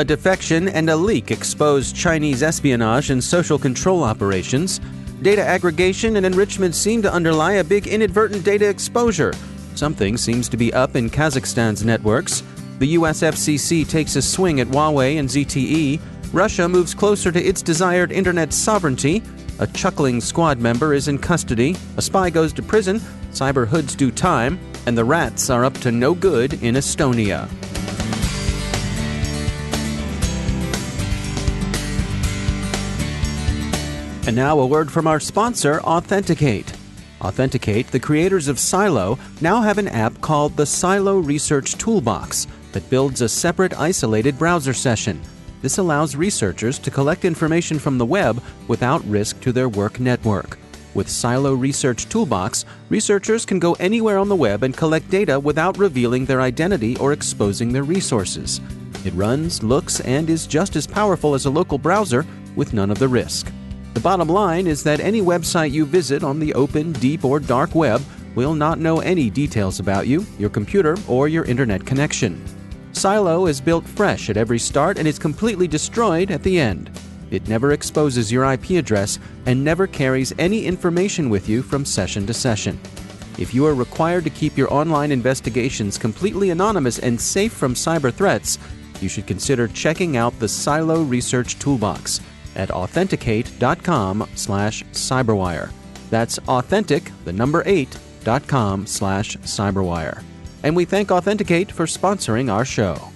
A defection and a leak expose Chinese espionage and social control operations. Data aggregation and enrichment seem to underlie a big inadvertent data exposure. Something seems to be up in Kazakhstan's networks. The US FCC takes a swing at Huawei and ZTE. Russia moves closer to its desired internet sovereignty. A Chuckling Squad member is in custody. A spy goes to prison. Cyber hoods do time. And the rats are up to no good in Estonia. And now a word from our sponsor, Authenticate. Authenticate, the creators of Silo, now have an app called the Silo Research Toolbox that builds a separate, isolated browser session. This allows researchers to collect information from the web without risk to their work network. With Silo Research Toolbox, researchers can go anywhere on the web and collect data without revealing their identity or exposing their resources. It runs, looks, and is just as powerful as a local browser with none of the risk. The bottom line is that any website you visit on the open, deep, or dark web will not know any details about you, your computer, or your internet connection. Silo is built fresh at every start and is completely destroyed at the end. It never exposes your IP address and never carries any information with you from session to session. If you are required to keep your online investigations completely anonymous and safe from cyber threats, you should consider checking out the Silo Research Toolbox at authenticate.com/cyberwire. That's authentic8.com/cyberwire. And we thank Authenticate for sponsoring our show.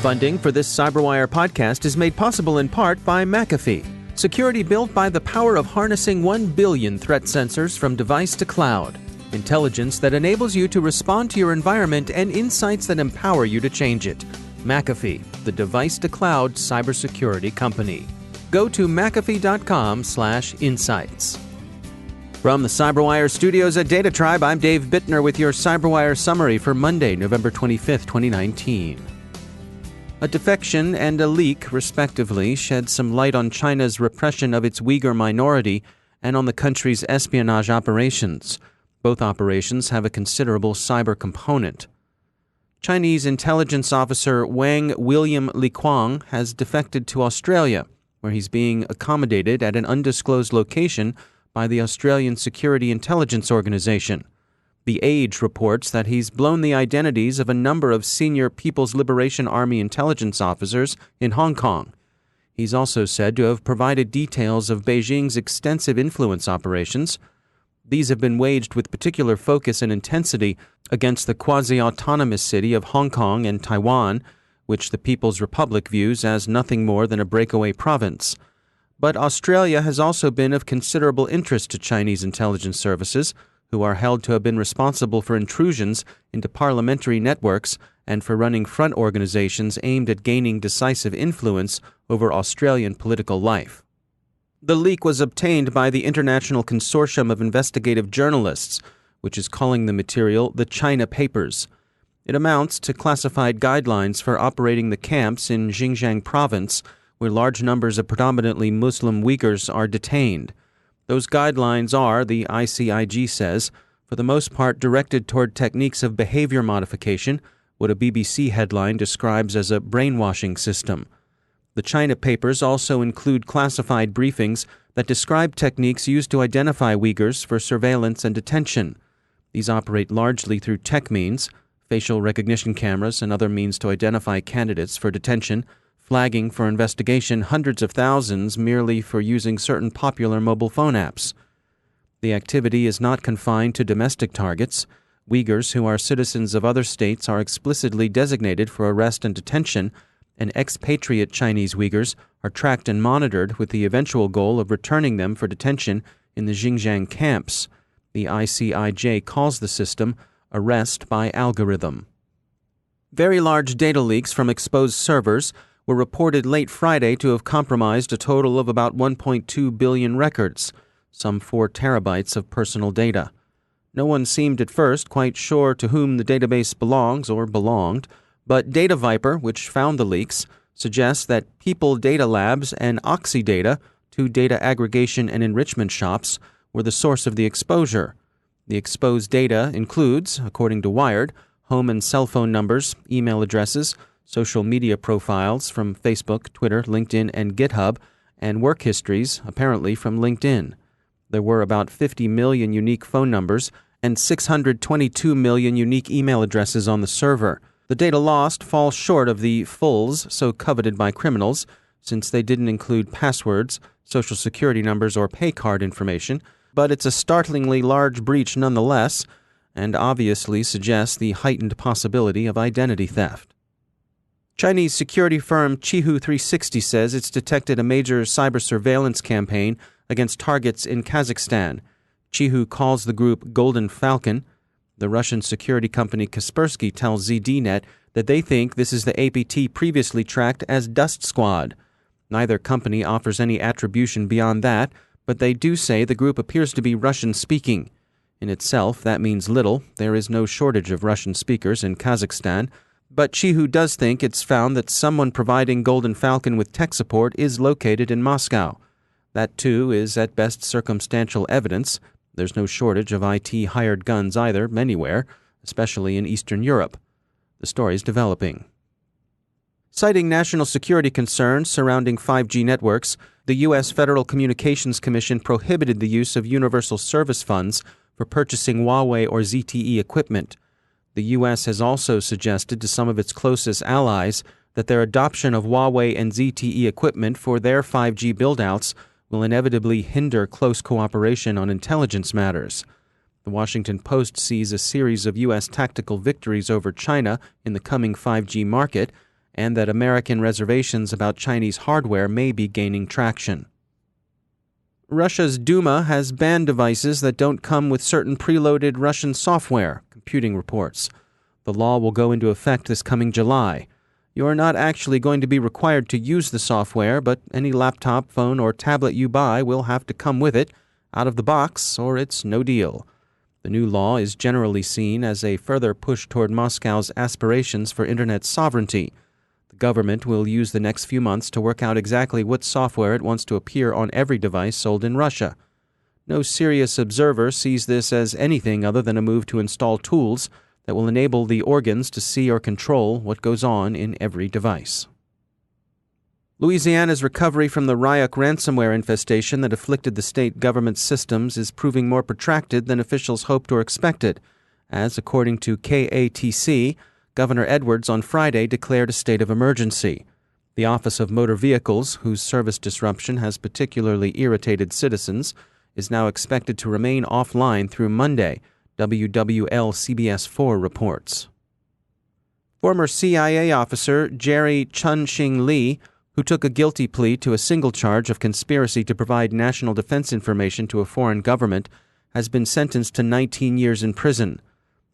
Funding for this CyberWire podcast is made possible in part by McAfee, security built by the power of harnessing 1 billion threat sensors from device to cloud, intelligence that enables you to respond to your environment, and insights that empower you to change it. McAfee, the device-to-cloud cybersecurity company. Go to mcafee.com/insights. From the CyberWire studios at Data Tribe, I'm Dave Bittner with your CyberWire summary for Monday, November 25th, 2019. A defection and a leak, respectively, shed some light on China's repression of its Uyghur minority and on the country's espionage operations. Both operations have a considerable cyber component. Chinese intelligence officer Wang William Liquang has defected to Australia, where he's being accommodated at an undisclosed location by the Australian Security Intelligence Organization. The Age reports that he's blown the identities of a number of senior People's Liberation Army intelligence officers in Hong Kong. He's also said to have provided details of Beijing's extensive influence operations. These have been waged with particular focus and intensity against the quasi-autonomous city of Hong Kong and Taiwan, which the People's Republic views as nothing more than a breakaway province. But Australia has also been of considerable interest to Chinese intelligence services, who are held to have been responsible for intrusions into parliamentary networks and for running front organizations aimed at gaining decisive influence over Australian political life. The leak was obtained by the International Consortium of Investigative Journalists, which is calling the material the China Papers. It amounts to classified guidelines for operating the camps in Xinjiang province, where large numbers of predominantly Muslim Uyghurs are detained. Those guidelines are, the ICIG says, for the most part directed toward techniques of behavior modification, what a BBC headline describes as a brainwashing system. The China Papers also include classified briefings that describe techniques used to identify Uyghurs for surveillance and detention. These operate largely through tech means, facial recognition cameras and other means to identify candidates for detention, flagging for investigation hundreds of thousands merely for using certain popular mobile phone apps. The activity is not confined to domestic targets. Uyghurs who are citizens of other states are explicitly designated for arrest and detention, and expatriate Chinese Uyghurs are tracked and monitored with the eventual goal of returning them for detention in the Xinjiang camps. The ICIJ calls the system arrest by algorithm. Very large data leaks from exposed servers were reported late Friday to have compromised a total of about 1.2 billion records, some 4 terabytes of personal data. No one seemed at first quite sure to whom the database belongs or belonged, but Data Viper, which found the leaks, suggests that People Data Labs and Oxydata, 2 data aggregation and enrichment shops, were the source of the exposure. The exposed data includes, according to Wired, home and cell phone numbers, email addresses, social media profiles from Facebook, Twitter, LinkedIn, and GitHub, and work histories, apparently from LinkedIn. There were about 50 million unique phone numbers and 622 million unique email addresses on the server. The data lost falls short of the fulls so coveted by criminals, since they didn't include passwords, social security numbers, or pay card information, but it's a startlingly large breach nonetheless, and obviously suggests the heightened possibility of identity theft. Chinese security firm Qihu 360 says it's detected a major cyber surveillance campaign against targets in Kazakhstan. Qihu calls the group Golden Falcon. The Russian security company Kaspersky tells ZDNet that they think this is the APT previously tracked as Dust Squad. Neither company offers any attribution beyond that, but they do say the group appears to be Russian-speaking. In itself, that means little. There is no shortage of Russian speakers in Kazakhstan. But Qihu does think it's found that someone providing Golden Falcon with tech support is located in Moscow. That, too, is at best circumstantial evidence. There's no shortage of IT-hired guns either, anywhere, especially in Eastern Europe. The story's developing. Citing national security concerns surrounding 5G networks, the U.S. Federal Communications Commission prohibited the use of universal service funds for purchasing Huawei or ZTE equipment. The U.S. has also suggested to some of its closest allies that their adoption of Huawei and ZTE equipment for their 5G build-outs will inevitably hinder close cooperation on intelligence matters. The Washington Post sees a series of U.S. tactical victories over China in the coming 5G market, and that American reservations about Chinese hardware may be gaining traction. Russia's Duma has banned devices that don't come with certain preloaded Russian software, computing reports. The law will go into effect this coming July. You are not actually going to be required to use the software, but any laptop, phone, or tablet you buy will have to come with it, out of the box, or it's no deal. The new law is generally seen as a further push toward Moscow's aspirations for Internet sovereignty. The government will use the next few months to work out exactly what software it wants to appear on every device sold in Russia. No serious observer sees this as anything other than a move to install tools that will enable the organs to see or control what goes on in every device. Louisiana's recovery from the Ryuk ransomware infestation that afflicted the state government's systems is proving more protracted than officials hoped or expected, as, according to KATC, Governor Edwards on Friday declared a state of emergency. The Office of Motor Vehicles, whose service disruption has particularly irritated citizens, is now expected to remain offline through Monday, WWL-CBS4 reports. Former CIA officer Jerry Chun-Shing Lee, who took a guilty plea to a single charge of conspiracy to provide national defense information to a foreign government, has been sentenced to 19 years in prison.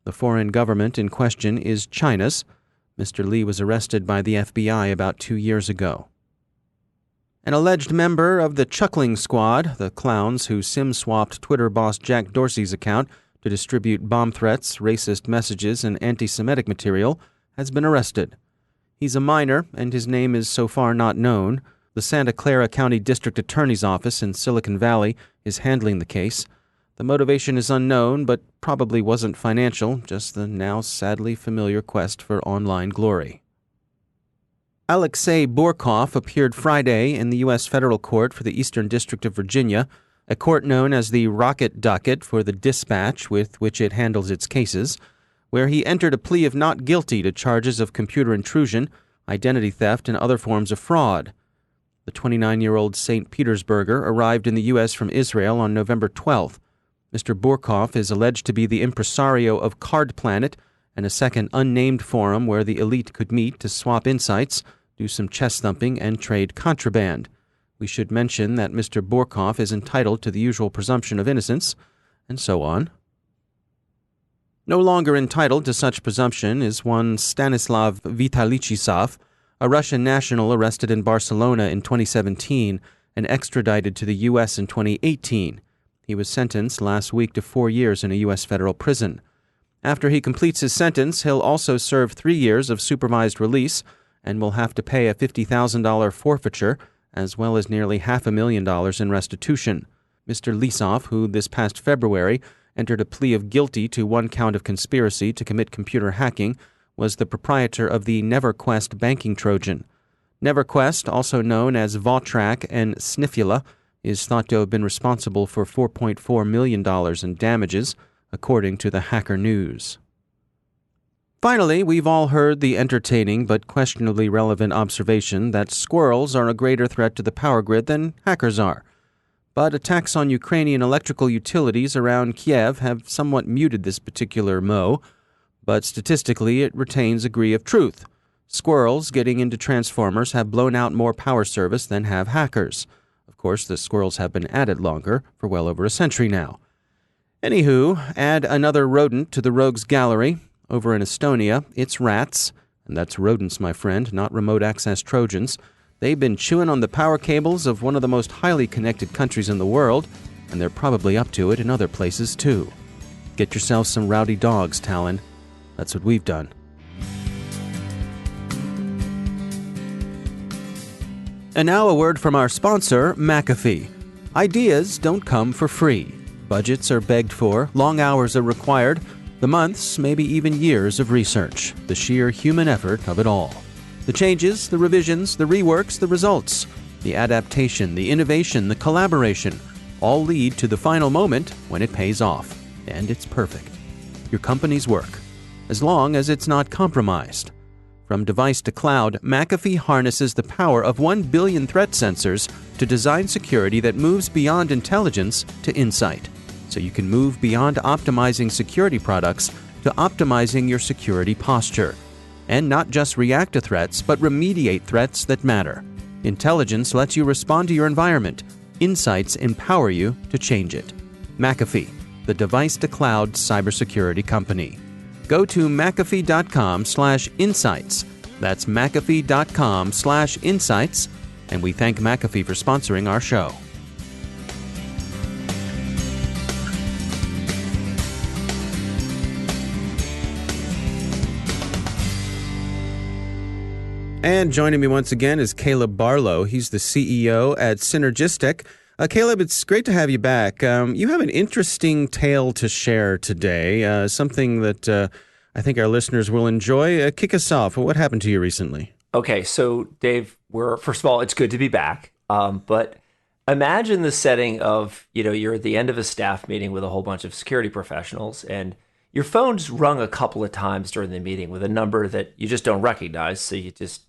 The foreign government in question is China's. Mr. Lee was arrested by the FBI about 2 years ago. An alleged member of the Chuckling Squad, the clowns who SIM-swapped Twitter boss Jack Dorsey's account to distribute bomb threats, racist messages, and anti-Semitic material, has been arrested. He's a minor, and his name is so far not known. The Santa Clara County District Attorney's Office in Silicon Valley is handling the case. The motivation is unknown, but probably wasn't financial, just the now sadly familiar quest for online glory. Alexei Burkov appeared Friday in the U.S. federal court for the Eastern District of Virginia, a court known as the Rocket Docket for the dispatch with which it handles its cases, where he entered a plea of not guilty to charges of computer intrusion, identity theft, and other forms of fraud. The 29-year-old St. Petersburger arrived in the U.S. from Israel on November 12th. Mr. Burkov is alleged to be the impresario of Card Planet and a second unnamed forum where the elite could meet to swap insights, do some chest thumping, and trade contraband. We should mention that Mr. Burkov is entitled to the usual presumption of innocence, and so on. No longer entitled to such presumption is one Stanislav Vitalichisov, a Russian national arrested in Barcelona in 2017 and extradited to the U.S. in 2018. He was sentenced last week to 4 years in a U.S. federal prison. After he completes his sentence, he'll also serve 3 years of supervised release and will have to pay a $50,000 forfeiture, as well as nearly $500,000 in restitution. Mr. Lisov, who this past February entered a plea of guilty to one count of conspiracy to commit computer hacking, was the proprietor of the NeverQuest banking Trojan. NeverQuest, also known as Vautrak and Snifula, is thought to have been responsible for $4.4 million in damages, according to the Hacker News. Finally, we've all heard the entertaining but questionably relevant observation that squirrels are a greater threat to the power grid than hackers are. But attacks on Ukrainian electrical utilities around Kiev have somewhat muted this particular mot, but statistically it retains a degree of truth. Squirrels getting into transformers have blown out more power service than have hackers. Of course, the squirrels have been at it longer, for well over a century now. Anywho, add another rodent to the rogues gallery. Over in Estonia, it's rats, and that's rodents, my friend, not remote access Trojans. They've been chewing on the power cables of one of the most highly connected countries in the world, and they're probably up to it in other places too. Get yourself some rowdy dogs, Talon. That's what we've done. And now a word from our sponsor, McAfee. Ideas don't come for free. Budgets are begged for, long hours are required, the months, maybe even years of research, the sheer human effort of it all. The changes, the revisions, the reworks, the results, the adaptation, the innovation, the collaboration, all lead to the final moment when it pays off. And it's perfect. Your company's work, as long as it's not compromised. From device to cloud, McAfee harnesses the power of 1 billion threat sensors to design security that moves beyond intelligence to insight. So you can move beyond optimizing security products to optimizing your security posture. And not just react to threats, but remediate threats that matter. Intelligence lets you respond to your environment. Insights empower you to change it. McAfee, the device-to-cloud cybersecurity company. Go to McAfee.com/insights. That's McAfee.com/insights. And we thank McAfee for sponsoring our show. And joining me once again is Caleb Barlow. He's the CEO at Cynergistek. Caleb, it's great to have you back. You have an interesting tale to share today, something that I think our listeners will enjoy. Kick us off. What happened to you recently? Okay, so Dave, first of all, it's good to be back. But imagine the setting of, you're at the end of a staff meeting with a whole bunch of security professionals, and your phone's rung a couple of times during the meeting with a number that you just don't recognize, so you just,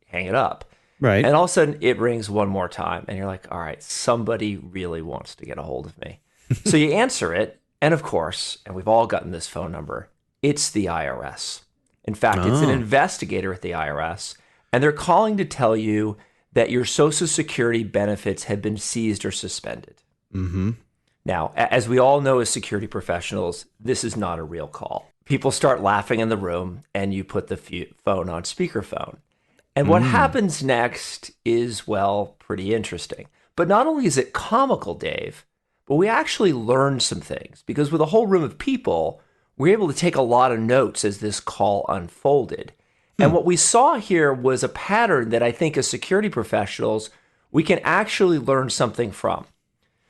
hang it up. Right. And all of a sudden it rings one more time and you're like, all right, somebody really wants to get a hold of me. So you answer it. And of course, and we've all gotten this phone number, it's the IRS. In fact, it's an investigator at the IRS, and they're calling to tell you that your Social Security benefits have been seized or suspended. Mm-hmm. Now, as we all know as security professionals, this is not a real call. People start laughing in the room and you put the phone on speakerphone. And what happens next is, well, pretty interesting. But not only is it comical, Dave, but we actually learned some things, because with a whole room of people, we were able to take a lot of notes as this call unfolded. And what we saw here was a pattern that I think as security professionals, we can actually learn something from.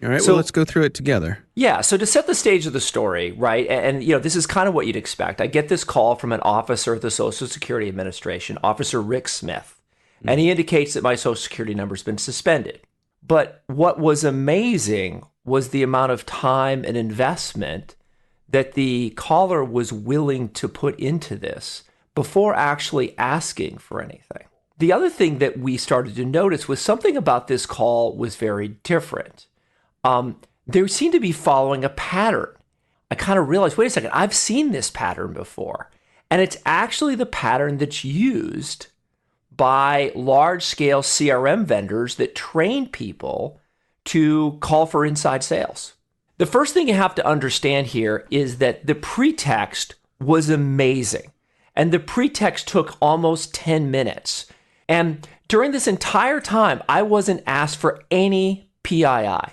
All right, so, well, let's go through it together. Yeah, so to set the stage of the story, right, and this is kind of what you'd expect. I get this call from an officer at the Social Security Administration, Officer Rick Smith, and he indicates that my Social Security number's been suspended. But what was amazing was the amount of time and investment that the caller was willing to put into this before actually asking for anything. The other thing that we started to notice was something about this call was very different. They seemed to be following a pattern. I kind of realized, wait a second, I've seen this pattern before. And it's actually the pattern that's used by large-scale CRM vendors that train people to call for inside sales. The first thing you have to understand here is that the pretext was amazing. And the pretext took almost 10 minutes. And during this entire time, I wasn't asked for any PII.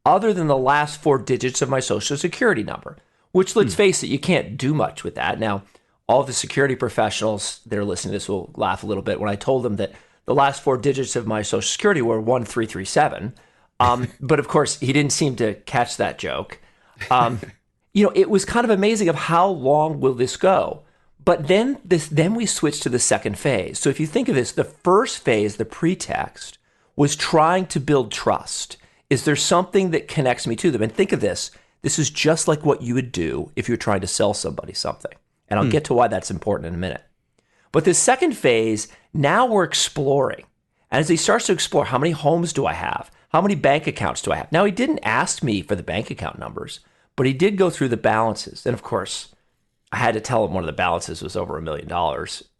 Other than the last 4 digits of my Social Security number, which, let's face it, you can't do much with that. Now, all the security professionals that are listening to this will laugh a little bit when I told them that the last 4 digits of my Social Security were 1337. But of course, he didn't seem to catch that joke. It was kind of amazing of how long will this go. But then we switched to the second phase. So if you think of this, the first phase, the pretext, was trying to build trust. Is there something that connects me to them? And think of this. This is just like what you would do if you're trying to sell somebody something. And I'll get to why that's important in a minute. But the second phase, now we're exploring. And as he starts to explore, how many homes do I have? How many bank accounts do I have? Now, he didn't ask me for the bank account numbers, but he did go through the balances. And of course, I had to tell him one of the balances was over $1 million.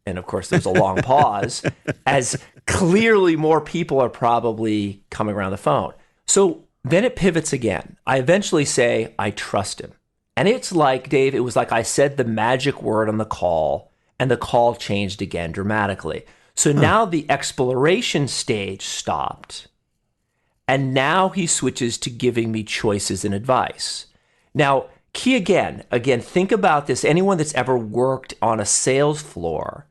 And of course, there's a long pause, as clearly more people are probably coming around the phone. So then it pivots again. I eventually say, I trust him. And it's like, Dave, it was like I said the magic word on the call, and the call changed again dramatically. So now the exploration stage stopped, and now he switches to giving me choices and advice. Now, key again, think about this. Anyone that's ever worked on a sales floor,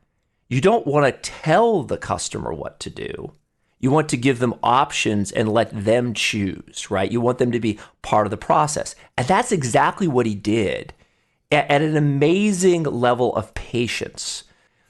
you don't want to tell the customer what to do. You want to give them options and let them choose, right? You want them to be part of the process. And that's exactly what he did at an amazing level of patience.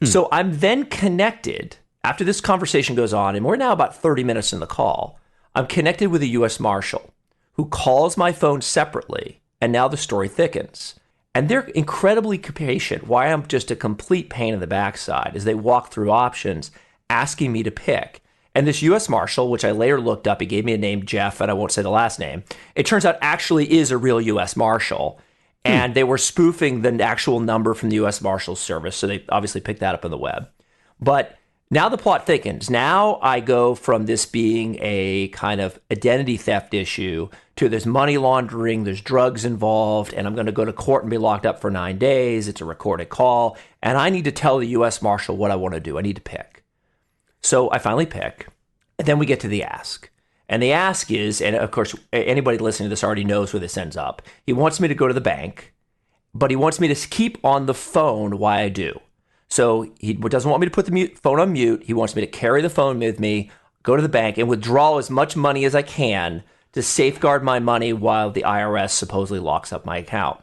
So I'm then connected, after this conversation goes on, and we're now about 30 minutes in the call, I'm connected with a U.S. Marshal who calls my phone separately, and now the story thickens. And they're incredibly patient. Why I'm just a complete pain in the backside as they walk through options, asking me to pick. And this U.S. Marshal, which I later looked up, he gave me a name, Jeff, and I won't say the last name. It turns out actually is a real U.S. Marshal. And they were spoofing the actual number from the U.S. Marshals Service. So they obviously picked that up on the web. But now the plot thickens. Now I go from this being a kind of identity theft issue to there's money laundering, there's drugs involved, and I'm going to go to court and be locked up for 9 days. It's a recorded call. And I need to tell the U.S. Marshal what I want to do. I need to pick. So I finally pick. And then we get to the ask. And the ask is, and of course, anybody listening to this already knows where this ends up. He wants me to go to the bank, but he wants me to keep on the phone while I do. So he doesn't want me to put the phone on mute. He wants me to carry the phone with me, go to the bank, and withdraw as much money as I can to safeguard my money while the IRS supposedly locks up my account.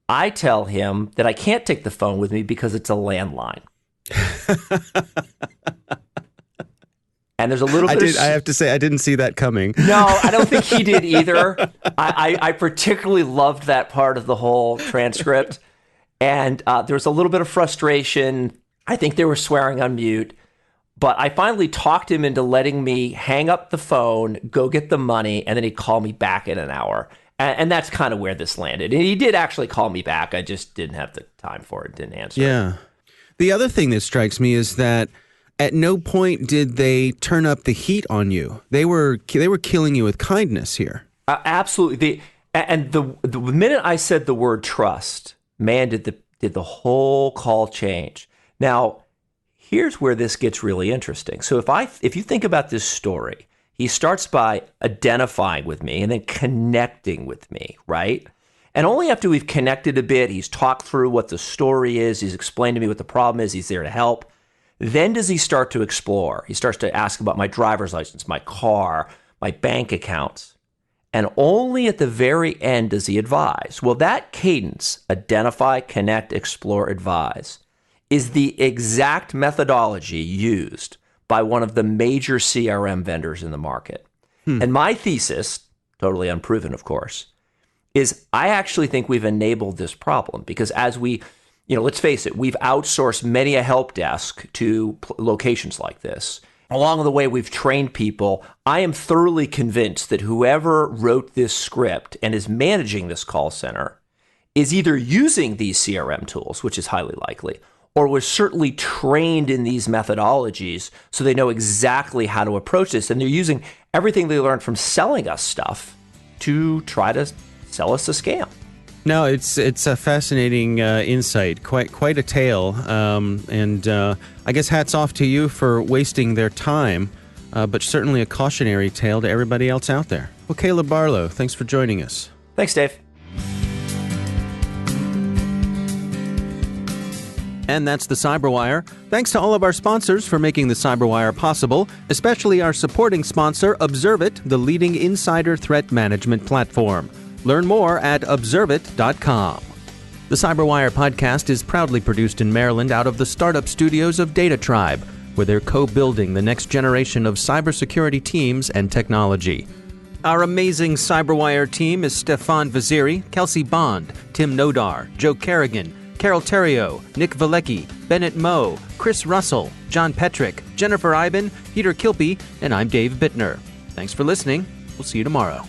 I tell him that I can't take the phone with me because it's a landline. And there's a little bit I have to say, I didn't see that coming. No, I don't think he did either. I particularly loved that part of the whole transcript. And there was a little bit of frustration. I think they were swearing on mute. But I finally talked him into letting me hang up the phone, go get the money, and then he'd call me back in an hour. And that's kind of where this landed. And he did actually call me back. I just didn't have the time for it, didn't answer. Yeah. The other thing that strikes me is that at no point did they turn up the heat on you. They were killing you with kindness here. Absolutely. The minute I said the word trust, man, did the whole call change. Now, here's where this gets really interesting. So if you think about this story, he starts by identifying with me and then connecting with me, right? And only after we've connected a bit, he's talked through what the story is, he's explained to me what the problem is, he's there to help. Then does he start to explore? He starts to ask about my driver's license, my car, my bank accounts. And only at the very end does he advise. Well, that cadence, identify, connect, explore, advise, is the exact methodology used by one of the major CRM vendors in the market. And my thesis, totally unproven, of course, is I actually think we've enabled this problem because as we, let's face it, we've outsourced many a help desk to locations like this. Along the way, we've trained people. I am thoroughly convinced that whoever wrote this script and is managing this call center is either using these CRM tools, which is highly likely, or was certainly trained in these methodologies so they know exactly how to approach this. And they're using everything they learned from selling us stuff to try to sell us a scam. No, it's a fascinating insight, quite a tale, and I guess hats off to you for wasting their time, but certainly a cautionary tale to everybody else out there. Well, Caleb Barlow, thanks for joining us. Thanks, Dave. And that's the CyberWire. Thanks to all of our sponsors for making the CyberWire possible, especially our supporting sponsor, Observit, the leading insider threat management platform. Learn more at observeit.com. The CyberWire podcast is proudly produced in Maryland out of the startup studios of Data Tribe, where they're co-building the next generation of cybersecurity teams and technology. Our amazing CyberWire team is Stefan Vaziri, Kelsey Bond, Tim Nodar, Joe Kerrigan, Carol Terrio, Nick Valecki, Bennett Moe, Chris Russell, John Petrick, Jennifer Iben, Peter Kilpie, and I'm Dave Bittner. Thanks for listening. We'll see you tomorrow.